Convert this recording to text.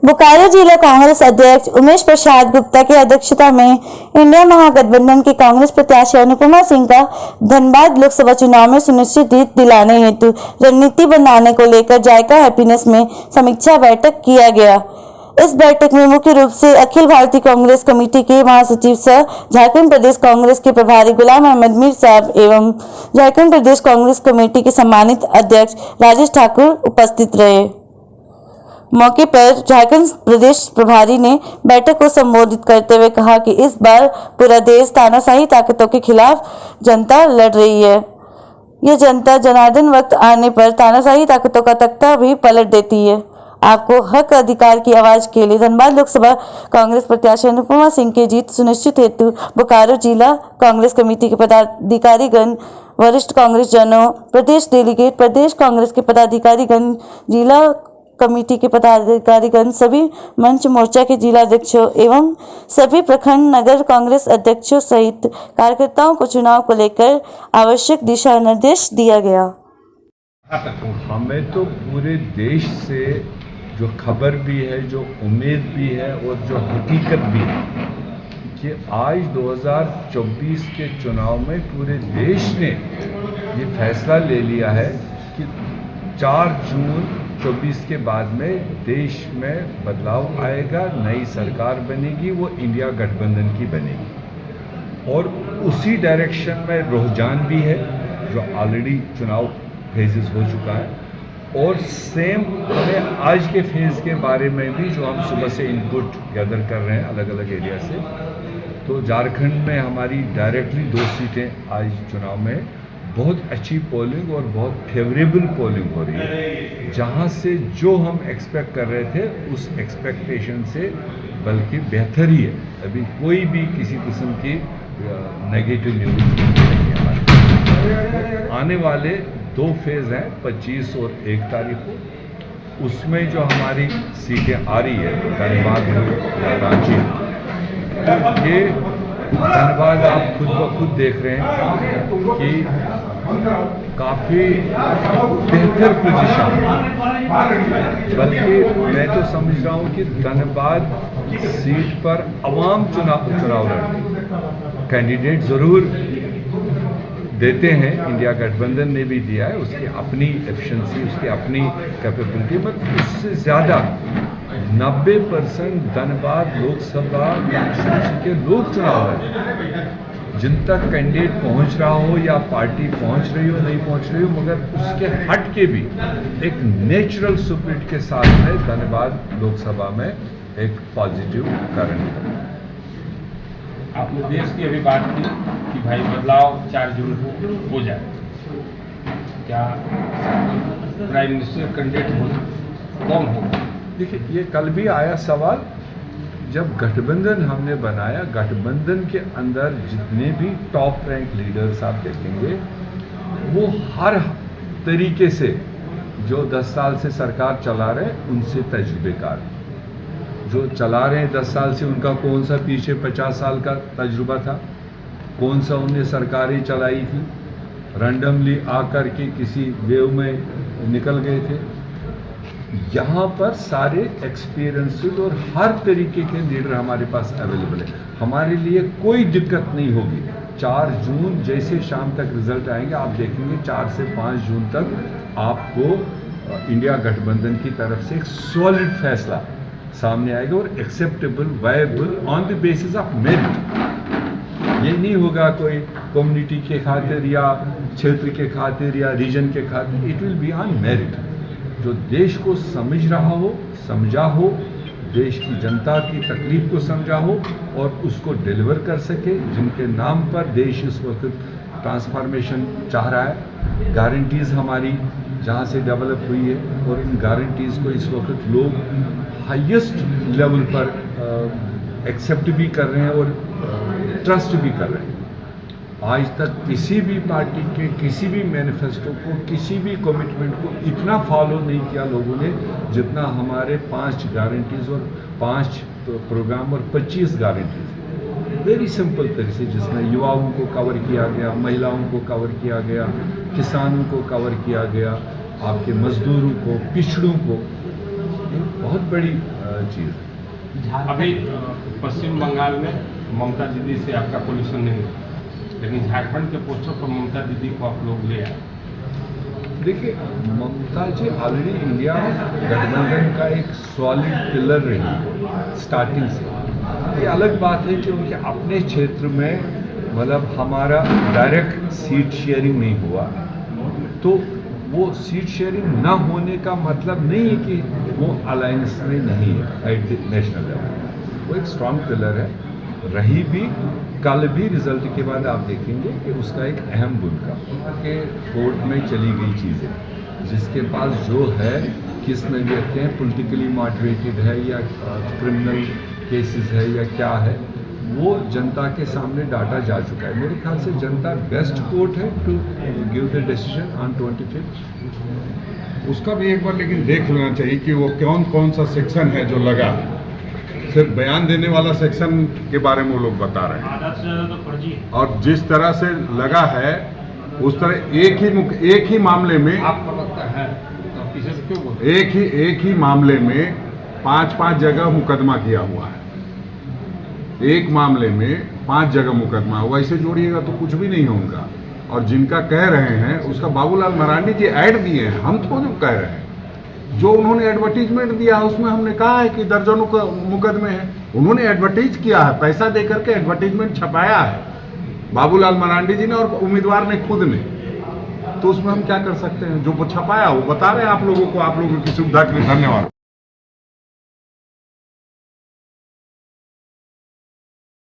बोकारो जिला कांग्रेस अध्यक्ष उमेश प्रसाद गुप्ता की अध्यक्षता में इंडिया महागठबंधन की कांग्रेस प्रत्याशी अनुपमा सिंह का धनबाद लोकसभा चुनाव में सुनिश्चित जीत दिलाने हेतु रणनीति बनाने को लेकर जायका हैप्पीनेस में समीक्षा बैठक किया गया। इस बैठक में मुख्य रूप से अखिल भारतीय कांग्रेस कमेटी के महासचिव सह झारखंड प्रदेश कांग्रेस के प्रभारी गुलाम अहमद मीर साहब एवं झारखंड प्रदेश कांग्रेस कमेटी के सम्मानित अध्यक्ष राजेश ठाकुर उपस्थित रहे। मौके पर झारखंड प्रदेश प्रभारी ने बैठक को संबोधित करते हुए कहा कि इस बार पूरा देश तानाशाही ताकतों के खिलाफ जनता लड़ रही है। यह जनता जनार्दन वक्त आने पर तानाशाही ताकतों का तख्ता भी पलट देती है। आपको हक अधिकार की आवाज के लिए धनबाद लोकसभा कांग्रेस प्रत्याशी अनुपमा सिंह की जीत सुनिश्चित हेतु बोकारो जिला कांग्रेस कमेटी के पदाधिकारीगण, वरिष्ठ कांग्रेस जनों, प्रदेश डेलीगेट, प्रदेश कांग्रेस के पदाधिकारीगण, जिला कमेटी के पदाधिकारीगण, सभी मंच मोर्चा के जिला अध्यक्षों एवं सभी प्रखंड नगर कांग्रेस अध्यक्षों सहित कार्यकर्ताओं को चुनाव को लेकर आवश्यक दिशा निर्देश दिया गया। हमें तो पूरे देश से जो खबर भी है, जो उम्मीद भी है और जो हकीकत भी है कि आज 2024 के चुनाव में पूरे देश ने ये फैसला ले लिया है कि 4 जून 24 के बाद में देश में बदलाव आएगा, नई सरकार बनेगी, वो इंडिया गठबंधन की बनेगी और उसी डायरेक्शन में रुझान भी है जो ऑलरेडी चुनाव फेजेस हो चुका है। और सेम हमें आज के फेज़ के बारे में भी जो हम सुबह से इनपुट गैदर कर रहे हैं अलग अलग एरिया से, तो झारखंड में हमारी डायरेक्टली 2 सीटें आज चुनाव में बहुत अच्छी पोलिंग और बहुत फेवरेबल पोलिंग हो रही है, जहां से जो हम एक्सपेक्ट कर रहे थे उस एक्सपेक्टेशन से बल्कि बेहतर ही है। अभी कोई भी किसी किस्म की नेगेटिव न्यूज़ नहीं है हमारे। आने वाले 2 फेज़ हैं 25 और 1 तारीख को, उसमें जो हमारी सीटें आ रही है धनबाद हो या रांची, ये धनबाद आप खुद ब खुद देख रहे हैं कि काफ़ी बेहतर पोजीशन, बल्कि मैं तो समझ रहा हूँ कि धनबाद सीट पर अवाम चुनाव लड़े, कैंडिडेट ज़रूर देते हैं, इंडिया गठबंधन ने भी दिया है, उसकी अपनी एफिशिएंसी, उसकी अपनी कैपेबिलिटी, बट उससे ज़्यादा 90% धनबाद लोकसभा कॉन्स्टिट्यूंसी के लोग चुनाव है, जिन तक कैंडिडेट पहुंच रहा हो या पार्टी पहुंच रही हो नहीं पहुंच रही हो, मगर उसके हट के भी एक नेचुरल स्पिरिट के साथ में धनबाद लोकसभा में एक पॉजिटिव करंट है। आपने देश की अभी बात की कि भाई बदलाव 4 जून को हो जाए, क्या प्राइम मिनिस्टर कैंडिडेट कौन होगा? देखिए, ये कल भी आया सवाल, जब गठबंधन हमने बनाया, गठबंधन के अंदर जितने भी टॉप रैंक लीडर्स आप देखेंगे वो हर तरीके से जो 10 साल से सरकार चला रहे उनसे तजुर्बेकार, जो चला रहे हैं 10 साल से उनका कौन सा पीछे 50 साल का तजुर्बा था, कौन सा उनने सरकारें चलाई थी, रैंडमली आकर के किसी वेव में निकल गए थे। यहाँ पर सारे एक्सपीरियंसेड और हर तरीके के लीडर हमारे पास अवेलेबल है, हमारे लिए कोई दिक्कत नहीं होगी। 4 जून जैसे शाम तक रिजल्ट आएंगे आप देखेंगे 4 से 5 जून तक आपको इंडिया गठबंधन की तरफ से एक सॉलिड फैसला सामने आएगा और acceptable, viable on the basis of merit. ये नहीं होगा कोई कम्युनिटी के खातिर या क्षेत्र के खातिर या रीजन के खातिर, it will be on merit. जो देश को समझ रहा हो, समझा हो, देश की जनता की तकलीफ को समझा हो और उसको डिलीवर कर सके, जिनके नाम पर देश इस वक्त ट्रांसफॉर्मेशन चाह रहा है, गारंटीज़ हमारी जहाँ से डेवलप हुई है और इन गारंटीज़ को इस वक्त लोग हाईएस्ट लेवल पर एक्सेप्ट भी कर रहे हैं और ट्रस्ट भी कर रहे हैं। आज तक किसी भी पार्टी के किसी भी मैनिफेस्टो को, किसी भी कमिटमेंट को इतना फॉलो नहीं किया लोगों ने जितना हमारे 5 गारंटीज और 5 प्रोग्राम और 25 गारंटीज वेरी सिंपल तरीके से, जिसमें युवाओं को कवर किया गया, महिलाओं को कवर किया गया, किसानों को कवर किया गया, आपके मजदूरों को, पिछड़ों को। बहुत बड़ी चीज़ है। अभी पश्चिम बंगाल में ममता दीदी से आपका कोलिशन नहीं है, लेकिन झारखंड के पोस्टर पर ममता दीदी को आप लोग ले आए। देखिए, ममता जी ऑलरेडी इंडिया गठबंधन का एक सॉलिड पिलर रही स्टार्टिंग से। ये अलग बात है कि उनके अपने क्षेत्र में मतलब हमारा डायरेक्ट सीट शेयरिंग नहीं हुआ, तो वो सीट शेयरिंग ना होने का मतलब नहीं है कि वो अलायंस में नहीं है एट द नेशनल लेवल। वो एक स्ट्रांग पिलर है, रही भी। कल भी रिजल्ट के बाद आप देखेंगे कि उसका एक अहम भूमिका कि कोर्ट में चली गई चीज़ें, जिसके पास जो है, किस नज़रिए हैं, पॉलिटिकली मोटिवेटेड है या क्रिमिनल केसेस है या क्या है, वो जनता के सामने डाटा जा चुका है। मेरे ख्याल से जनता बेस्ट कोर्ट है to give the decision on 25th। उसका भी एक बार लेकिन देख लेना चाहिए कि वो कौन सा सेक्शन है जो लगा। सिर्फ बयान देने वाला सेक्शन के बारे में वो लोग बता रहे हैं, आधा से ज़्यादा तो फर्जी है। और जिस तरह से लगा है उस तरह एक ही मामले में आप प्रवक्ता है तो पीछे से क्यों बोलते? एक ही मामले में 5 जगह मुकदमा किया हुआ है। एक मामले में 5 जगह मुकदमा हुआ, इसे जोड़िएगा तो कुछ भी नहीं है उनका। और जिनका कह रहे हैं उसका बाबूलाल मरांडी जी ऐड दिए हैं, हम तो जो कह रहे हैं, जो उन्होंने एडवर्टीजमेंट दिया है उसमें हमने कहा है कि दर्जनों का मुकदमे हैं। उन्होंने एडवर्टीज किया है, पैसा दे करके एडवर्टीजमेंट छपाया है बाबूलाल मरांडी जी ने और उम्मीदवार ने खुद ने। तो उसमें हम क्या कर सकते हैं? जो छपाया वो बता रहे हैं आप लोगों को, आप लोगों की सुविधा के लिए। धन्यवाद।